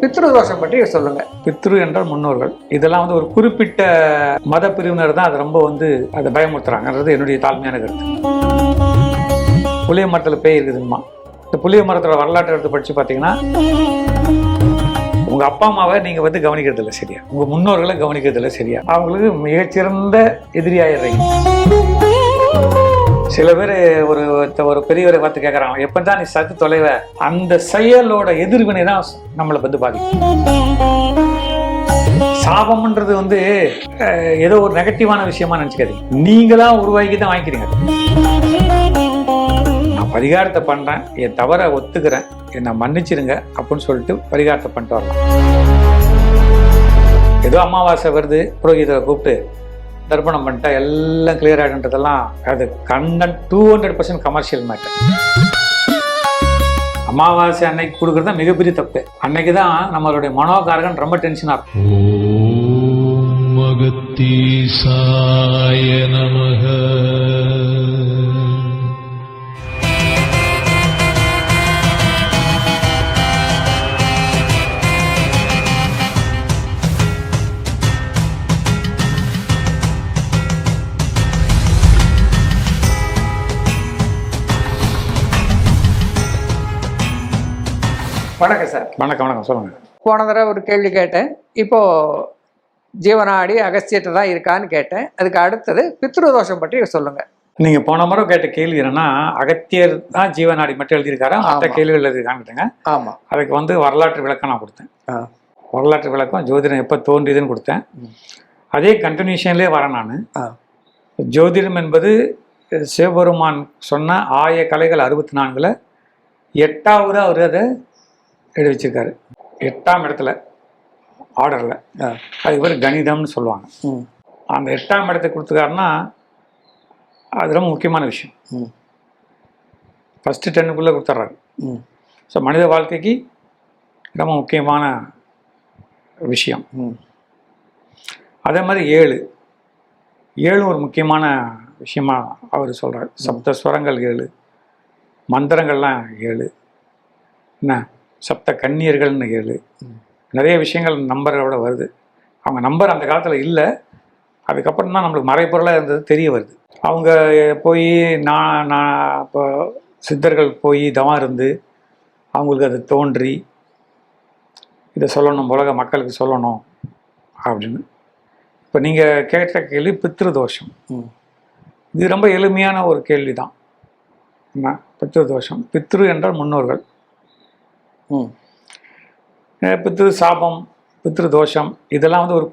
பித்ரு தோஷம் பற்றி சொல்லுங்க. பித்ரு என்றால் முன்னோர்கள். இதெல்லாம் வந்து ஒரு குறிப்பிட்ட மத பிரிவினர் தான் அதை ரொம்ப அதை பயமுறுத்துறாங்கன்றது என்னுடைய தாழ்மையான கருத்து. புளிய மரத்தில் பேய் இருக்குதுமா. இந்த புளிய மரத்தோட வரலாற்றை எடுத்து படிச்சு பார்த்தீங்கன்னா, உங்க அப்பா அம்மாவை நீங்க கவனிக்கிறது இல்லை சரியா, உங்க முன்னோர்களை கவனிக்கிறது இல்லை சரியா, அவங்களுக்கு மிகச்சிறந்த எதிரியாயிடுறீங்க. சில பேர் ஒரு பெரியவரை பார்த்து கேட்குறாங்க, எப்பதான் நீ சத்து தொலைவ, அந்த செயலோட எதிர்வினை தான் நம்மளை பாதிக்கும். சாபம்ன்றது ஏதோ ஒரு நெகட்டிவான விஷயமா நினைச்சுக்காதீங்க. நீங்களா உருவாக்கி தான் வாங்கிக்கிறீங்க. நான் பரிகாரத்தை பண்றேன், என் தவறை ஒத்துக்கிறேன், என்னை மன்னிச்சிருங்க அப்படின்னு சொல்லிட்டு பரிகாரத்தை பண்ணிட்டு வரலாம். ஏதோ அமாவாசை வருது, புரோகிதரை கூப்பிட்டு தர்ப்பணம் பண்ணிட்டா எல்லாம் கிளியர் ஆகிடுன்றதெல்லாம் அது 200% கமர்ஷியல் மேட்டர். அமாவாசை அன்னைக்கு கொடுக்குறது தான் மிகப்பெரிய தப்பு. அன்னைக்கு தான் நம்மளுடைய மனோகாரகன் ரொம்ப டென்ஷனாக இருக்கும். வணக்கம் சார். வணக்கம் சொல்லுங்க. போன தடவை ஒரு கேள்வி கேட்டேன், இப்போ ஜீவனாடி அகஸ்தியத்தை தான் இருக்கான்னு கேட்டேன். அதுக்கு அடுத்தது பித்ரு தோஷம் பற்றி சொல்லுங்க. நீங்க போன முறை கேட்ட கேள்வி என்னன்னா, அகத்தியர் தான் ஜீவனாடி மட்டும் எழுதியிருக்காரா, மற்ற கேள்விகள் எழுதியிருக்கான்னு. ஆமா, அதுக்கு வரலாற்று விளக்கம் நான் கொடுத்தேன். வரலாற்று விளக்கம் ஜோதிடம் எப்போ தோன்றியதுன்னு கொடுத்தேன். அதே கண்டினியூஷன்லேயே வரேன் நான். ஜோதிடம் என்பது சிவபெருமான் சொன்ன 1000 கலைகள் 64ல் 8வது அவர் அதை எழுதி வச்சிருக்காரு. 8ஆம் இடத்துல ஆர்டரில். அது பேர் கணிதம்னு சொல்லுவாங்க. அந்த 8ஆம் இடத்தை கொடுத்துக்காருன்னா அது ரொம்ப முக்கியமான விஷயம். ஃபஸ்ட்டு 10க்குள்ளே கொடுத்துட்றாரு. ஸோ மனித வாழ்க்கைக்கு ரொம்ப முக்கியமான விஷயம். அதே மாதிரி 7 ஒரு முக்கியமான விஷயமா அவர் சொல்கிறார். சப்தஸ்வரங்கள் 7, மந்திரங்கள்லாம் 7, என்ன சப்த கன்னியர்கள்னு 7, நிறைய விஷயங்கள் நம்பரோட வருது. அவங்க நம்பர் அந்த காலத்தில் இல்லை, அதுக்கப்புறம் தான் நம்மளுக்கு மறைப்பொருளாக இருந்தது தெரிய வருது. அவங்க போய் நான் இப்போ சித்தர்கள் போய் தவம் இருந்து அவங்களுக்கு அது தோன்றி இதை சொல்லணும், உலக மக்களுக்கு சொல்லணும் அப்படின்னு. இப்போ நீங்கள் கேட்ட கேள்வி பித்ரு தோஷம். இது ரொம்ப எளிமையான ஒரு கேள்வி தான். என்ன பித்ரு தோஷம்? பித்ரு என்றால் முன்னோர்கள். பித்ரு சாபம், பித்ரு தோஷம் இதெல்லாம் ஒரு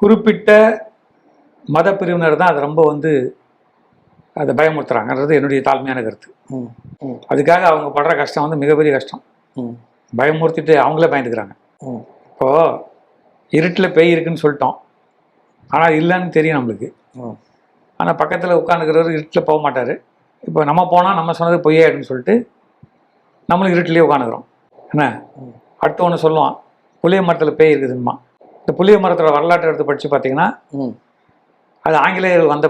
குறிப்பிட்ட மத பிரிவினர் தான் அதை ரொம்ப அதை பயமுறுத்துறாங்கன்றது என்னுடைய தாழ்மையான கருத்து. அதுக்காக அவங்க படுற கஷ்டம் மிகப்பெரிய கஷ்டம். பயமுறுத்திட்டு அவங்களே பயந்துக்கிறாங்க. இப்போது இருட்டில் பேய் இருக்குன்னு சொல்லிட்டோம், ஆனால் இல்லைன்னு தெரியும் நம்மளுக்கு. ஆனால் பக்கத்தில் உட்காந்துக்கிறவர் இருட்டில் போக மாட்டார். இப்போ நம்ம போனால் நம்ம சொன்னது பொய்யாயிடுன்னு சொல்லிட்டு நம்மளும் இருட்டிலேயே உட்காந்துக்கிறோம். என்ன அடுத்த ஒன்று சொல்லுவான், புளிய மரத்தில் பேய் இருக்குதுமா. இந்த புளிய மரத்தோட வரலாற்றை எடுத்து படித்து பார்த்தீங்கன்னா, அது ஆங்கிலேயர்கள் வந்த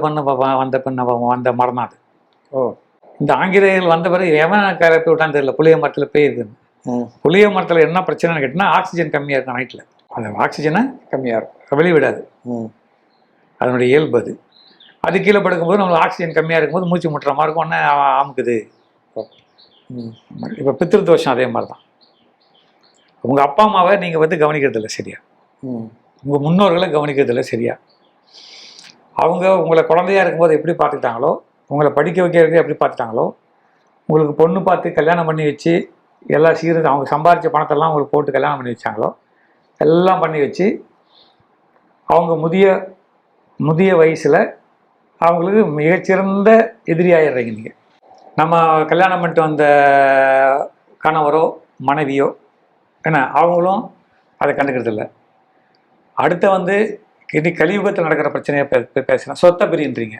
மரம் தான் அது. இந்த ஆங்கிலேயர்கள் வந்த பிறகு எவன் கிளப்பி விட்டான்னு தெரியல, புளிய மரத்தில் பேய் இருக்குதுன்னு. புளிய மரத்தில் என்ன பிரச்சனைன்னு கேட்டிங்கன்னா, ஆக்சிஜன் கம்மியாக இருக்கும் நைட்டில். அது ஆக்சிஜனை கம்மியாக இருக்கும், வெளிவிடாது. அதனுடைய இயல்பு அது. அது கீழே படுக்கும்போது நம்மளுக்கு ஆக்சிஜன் கம்மியாக இருக்கும்போது மூச்சு முட்டுற மாதிரி இருக்கும், ஒன்று அமுக்குது. இப்போ பித்ரு தோஷம் அதே மாதிரி தான். உங்கள் அப்பா அம்மாவை நீங்கள் கவனிக்கிறது இல்லை சரியா, உங்கள் முன்னோர்களை கவனிக்கிறது இல்லை சரியா. அவங்க உங்களை குழந்தையாக இருக்கும்போது எப்படி பார்த்துக்கிட்டாங்களோ, உங்களை படிக்க வைக்கிறதுக்கு எப்படி பார்த்துட்டாங்களோ, உங்களுக்கு பொண்ணு பார்த்து கல்யாணம் பண்ணி வச்சு எல்லா சீரும் அவங்க சம்பாதிச்ச பணத்தெல்லாம் உங்களுக்கு போட்டு கல்யாணம் பண்ணி வச்சாங்களோ, எல்லாம் பண்ணி வச்சு அவங்க முதிய வயசில் அவங்களுக்கு மிகச்சிறந்த எதிரியாயிடுறீங்க நீங்கள். நம்ம கல்யாணம் பண்ணிட்டு வந்த கணவரோ மனைவியோ என்ன அவங்களும் அதை கண்டுக்கிறது இல்லை. அடுத்த இது கலியுகத்தில் நடக்கிற பிரச்சனையை பேசுகிறேன். சொத்தை பிரின்றீங்க.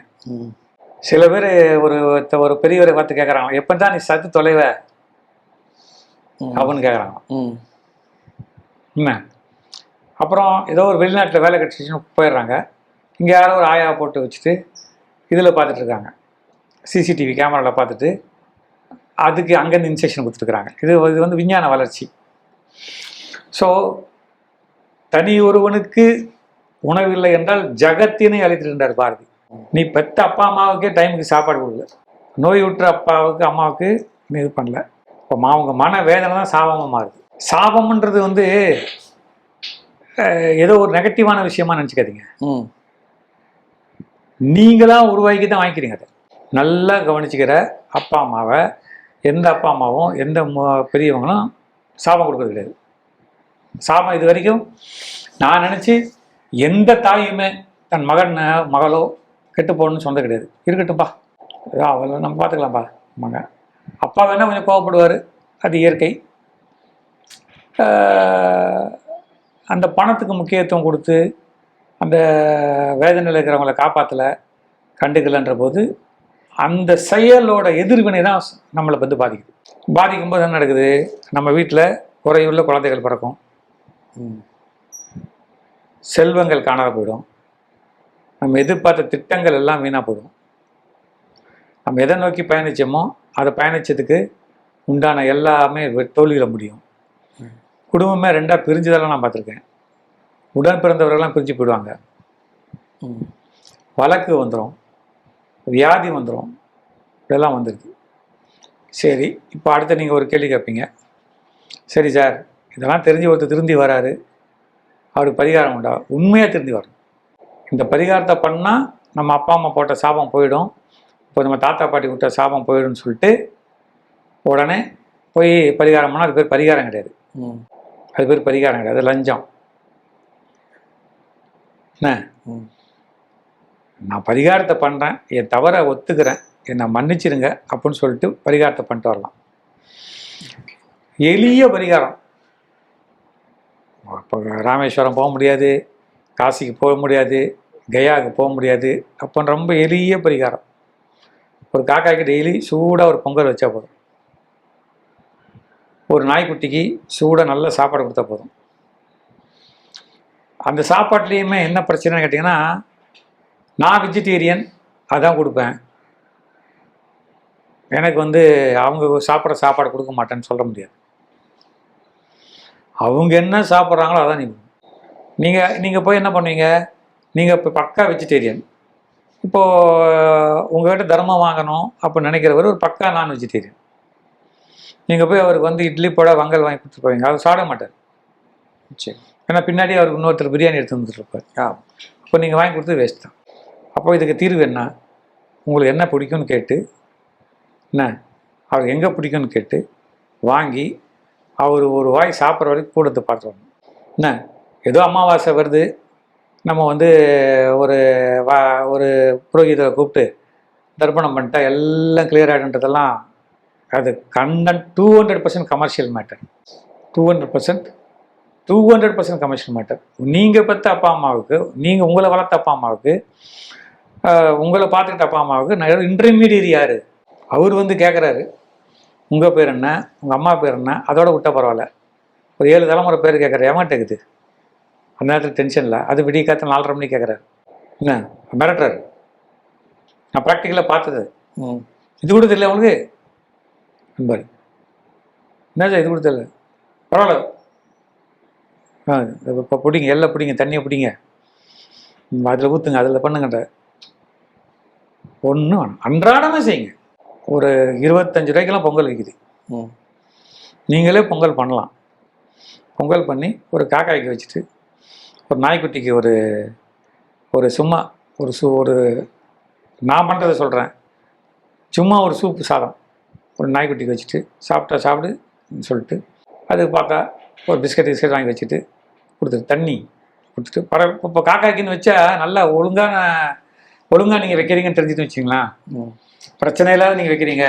சில பேர் ஒரு பெரியவரை பார்த்து கேட்குறாங்க, எப்போ தான் நீ சத்து தொலைவ அப்படின்னு கேட்குறாங்க. என்ன அப்புறம் ஏதோ ஒரு வெளிநாட்டில் வேலை கிடச்சிச்சுன்னு போயிடுறாங்க. இங்கே யாரோ ஒரு ஆயாவை போட்டு வச்சுட்டு இதில் பார்த்துட்ருக்காங்க, சிசிடிவி கேமராவில் பார்த்துட்டு அதுக்கு அங்கேருந்து இன்ஸ்ட்ரக்ஷன் கொடுத்துருக்குறாங்க. இது வந்து விஞ்ஞான வளர்ச்சி. ஸோ தனி ஒருவனுக்கு உணவில்லை என்றால் ஜகத்தினை அழித்திருந்தார் பாரதி. நீ பெத்த அப்பா அம்மாவுக்கே டைமுக்கு சாப்பாடு கொடுக்கல, நோய் விட்டுற அப்பாவுக்கு அம்மாவுக்கு நீ இது பண்ணல. இப்போ அவங்க மன வேதனை தான் சாபமாக மாறுது. சாபம்ன்றது வந்து ஏதோ ஒரு நெகட்டிவான விஷயமா நினச்சிக்காதீங்க. நீங்களா உருவாக்கி தான் வாங்கிக்கிறீங்க. அதை நல்லா கவனிச்சுக்கிற அப்பா அம்மாவை எந்த அப்பா அம்மாவும் எந்த பெரியவங்களும் சாபம் கொடுக்கறது கிடையாது. சாபம் இது வரைக்கும் நான் நினச்சி எந்த தாயுமே தன் மகளோ கெட்டு போகணும்னு சொன்னது கிடையாது. இருக்கட்டும்பா, அவளை நம்ம பார்த்துக்கலாம்ப்பா. மகன் அப்பா வேணால் கொஞ்சம் கோவப்படுவார், அது இயற்கை. அந்த பணத்துக்கு முக்கியத்துவம் கொடுத்து அந்த வேதனையில் இருக்கிறவங்கள காப்பாற்றலை, கண்டுக்கலைன்ற போது அந்த செயலோட எதிர்வினை தான் நம்மளை வந்து பாதிக்குது. பாதிக்கும்போது என்ன நடக்குது? நம்ம வீட்டில் குறையுள்ள குழந்தைகள் பிறக்கும், செல்வங்கள் காணாத போயிடும், நம்ம எதிர்பார்த்த திட்டங்கள் எல்லாம் வீணாக போயிடும். நம்ம எதை நோக்கி பயணித்தோமோ அதை பயணித்ததுக்கு உண்டான எல்லாமே தோல்வியில் முடியும். குடும்பமே ரெண்டாக பிரிஞ்சதெல்லாம் நான் பார்த்துருக்கேன். உடன் பிறந்தவர்கள்லாம் பிரிஞ்சு போயிடுவாங்க, வழக்கு வந்துடும், வியாதி வந்துடும், இதெல்லாம் வந்துடுது. சரி, இப்போ அடுத்து நீங்கள் ஒரு கேள்வி கேட்பீங்க. சரி சார், இதெல்லாம் தெரிஞ்சு ஒருத்தர் திருந்தி வராரு, அவருக்கு பரிகாரம் உண்டா? உண்மையாக திருந்தி வரணும். இந்த பரிகாரத்தை பண்ணால் நம்ம அப்பா அம்மா போட்ட சாபம் போயிடும், இப்போ நம்ம தாத்தா பாட்டி விட்ட சாபம் போயிடும்னு சொல்லிட்டு உடனே போய் பரிகாரம் பண்ணால் அது பேர் பரிகாரம் கிடையாது. அது பேர் பரிகாரம் கிடையாது, அது லஞ்சம். என்ன, நான் பரிகாரத்தை பண்ணுறேன், என் தவறை ஒத்துக்கிறேன், என்னை மன்னிச்சிருங்க அப்படின்னு சொல்லிட்டு பரிகாரத்தை பண்ணிட்டு வரலாம். எளிய பரிகாரம். இப்போ ராமேஸ்வரம் போக முடியாது, காசிக்கு போக முடியாது, கயாவுக்கு போக முடியாது, அப்போ ரொம்ப எளிய பரிகாரம். ஒரு காக்காய்க்கு டெய்லி சூடாக ஒரு பொங்கல் வச்சா போதும், ஒரு நாய்க்குட்டிக்கு சூடாக நல்ல சாப்பாடு கொடுத்தா போதும். அந்த சாப்பாட்லேயுமே என்ன பிரச்சனைன்னு கேட்டிங்கன்னா, நான் வெஜிடேரியன், அதான் கொடுப்பேன், எனக்கு வந்து அவங்க சாப்பிட்ற சாப்பாடு கொடுக்க மாட்டேன்னு சொல்ல முடியாது. அவங்க என்ன சாப்பிட்றாங்களோ அதான் நீங்கள் போய் என்ன பண்ணுவீங்க? நீங்கள் இப்போ பக்கா வெஜிடேரியன், இப்போது உங்கள்கிட்ட தர்மம் வாங்கணும் அப்படின்னு நினைக்கிறவர் ஒரு பக்கா நான் வெஜிடேரியன். நீங்கள் போய் அவருக்கு வந்து இட்லி போட வங்கல் வாங்கி கொடுத்துட்டு போவீங்க, அவர் சாப்பிட மாட்டார். சரி, ஏன்னா பின்னாடி அவருக்கு இன்னொருத்தர் பிரியாணி எடுத்து வந்துட்டுருப்பார். அப்போ நீங்கள் வாங்கி கொடுத்து வேஸ்ட் தான். அப்போ இதுக்கு தீர்வு என்ன? உங்களுக்கு என்ன பிடிக்கும்னு கேட்டு, என்ன அவர் எங்கே பிடிக்கும்னு கேட்டு வாங்கி அவர் ஒரு வாய் சாப்பிட்ற வரைக்கும் கூடத்தை பார்த்துருவாங்க. என்ன, ஏதோ அமாவாசை வருது, நம்ம வந்து ஒரு புரோகிதரை கூப்பிட்டு தர்ப்பணம் பண்ணிட்டா எல்லாம் கிளியர் ஆகிடுன்றதெல்லாம் அது 200% கமர்ஷியல் மேட்டர். 200% commercial matter. நீங்கள் பெற்ற அப்பா அம்மாவுக்கு, நீங்கள் உங்களை வளர்த்த அப்பா அம்மாவுக்கு, உங்களை பார்த்துக்கிட்ட அப்பா அம்மாவுக்கு இன்டர்மீடியட் யார்? அவர் வந்து கேட்குறாரு, உங்கள் பேர் என்ன, உங்கள் அம்மா பேர் என்ன, அதோட விட்டால் பரவாயில்ல, ஒரு 7 தலைமுறை பேர் கேட்குறாரு. ஏமாட்டேக்குது அந்த நேரத்தில் டென்ஷனில். அது விடிய காத்த 4:30 மணிக்கு கேட்குறாரு. என்ன மிரட்டுறாரு. நான் ப்ராக்டிக்கலாக பார்த்தது. இது கூட தெரியல அவங்களுக்கு நண்பர். என்ன சார் இது கூட தெரியல? பரவாயில்ல, இப்போ பிடிங்க, எல்லாம் பிடிங்க, தண்ணியை பிடிங்க, அதில் ஊற்றுங்க, அதில் பண்ணுங்கன்ற ஒன்றும் வேணும். அன்றாடமே செய்யுங்க. ஒரு 25 ரூபாய்க்கெல்லாம் பொங்கல் விற்கிது. நீங்களே பொங்கல் பண்ணலாம். பொங்கல் பண்ணி ஒரு காக்காய்க்கு வச்சுட்டு, ஒரு நாய்க்குட்டிக்கு ஒரு சும்மா ஒரு நான் பண்ணுறதை சொல்கிறேன், சும்மா ஒரு சூப்பு சாதம் ஒரு நாய்க்குட்டிக்கு வச்சுட்டு சாப்பிட்டா சாப்பிடுன்னு சொல்லிட்டு, அது பார்த்தா ஒரு பிஸ்கட் வாங்கி வச்சுட்டு கொடுத்துட்டு, தண்ணி கொடுத்துட்டு இப்போ காக்காய்க்குன்னு வச்சா நல்லா ஒழுங்காக நீங்கள் வைக்கிறீங்கன்னு தெரிஞ்சுட்டு வச்சிங்களேன், பிரச்சனை இல்லாத நீங்கள் வைக்கிறீங்க,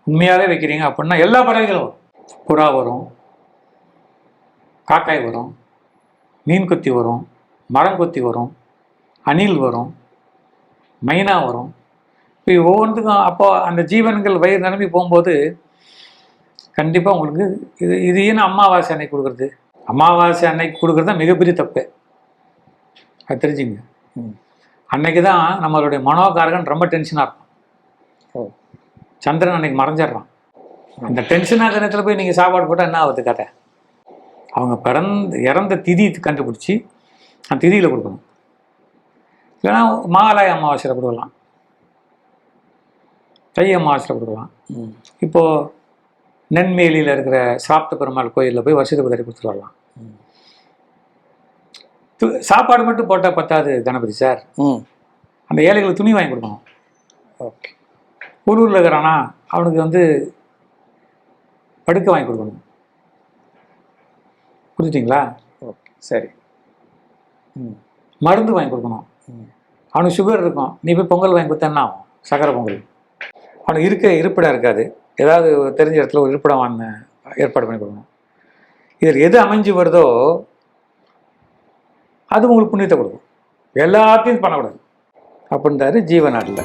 உண்மையாகவே வைக்கிறீங்க அப்படின்னா எல்லா பறவைகளும் வரும். புறா வரும், காக்காய் வரும், மீன் கொத்தி வரும், மரம் கொத்தி வரும், அணில் வரும், மைனா வரும். இப்போ ஒவ்வொன்றுக்கும் அப்போ அந்த ஜீவன்கள் வயிறு நிரம்பி போகும்போது கண்டிப்பாக உங்களுக்கு இது ஏன்னா அமாவாசை அன்னைக்கு கொடுக்குறது, அமாவாசை அன்னைக்கு கொடுக்குறது தான் மிகப்பெரிய தப்பு. அது தெரிஞ்சுங்க. அன்னைக்கு தான் நம்மளுடைய மனோகாரகன் ரொம்ப டென்ஷனாக இருக்கும். சந்திரன் அன்னைக்கு மறைஞ்சிட்றான். அந்த டென்ஷன் ஆகிற நேரத்தில் போய் நீங்கள் சாப்பாடு போட்டால் என்ன ஆகுது கதை? அவங்க இறந்த திதி கண்டுபிடிச்சி அந்த திதியில் கொடுக்கணும். இல்லைன்னா மகாலய அமாவாசையில் கொடுக்கலாம், தை அமாவாசையில் கொடுக்கலாம். இப்போது நென்மேலியில் இருக்கிற சாப்பிட்ட பெருமாள் கோயிலில் போய் வருஷத்துக்கு தடவை கொடுத்துட்டு வரலாம். சாப்பாடு மட்டும் போட்டால் பத்தாது கணபதி சார். அந்த ஏழைகளுக்கு துணி வாங்கி கொடுக்கணும். ஓகே. ஊரில் இருக்கிறானா அவனுக்கு படுக்க வாங்கி கொடுக்கணும். புரிஞ்சுட்டிங்களா? ஓகே, சரி. மருந்து வாங்கி கொடுக்கணும். அவனுக்கு சுகர் இருக்கும், நீ போய் பொங்கல் வாங்கி கொடுத்தா ஆகும்? சக்கரை பொங்கல். அவனுக்கு இருப்பிடம் இருக்காது, ஏதாவது தெரிஞ்ச இடத்துல ஒரு இருப்பிடம் ஏற்பாடு பண்ணி கொடுக்கணும். இதில் எது அமைஞ்சு வருதோ அது உங்களுக்கு புண்ணியத்தை கொடுக்கும். எல்லாத்தையும் பண்ணக்கூடாது அப்படின்றாரு ஜீவநாட்டில்.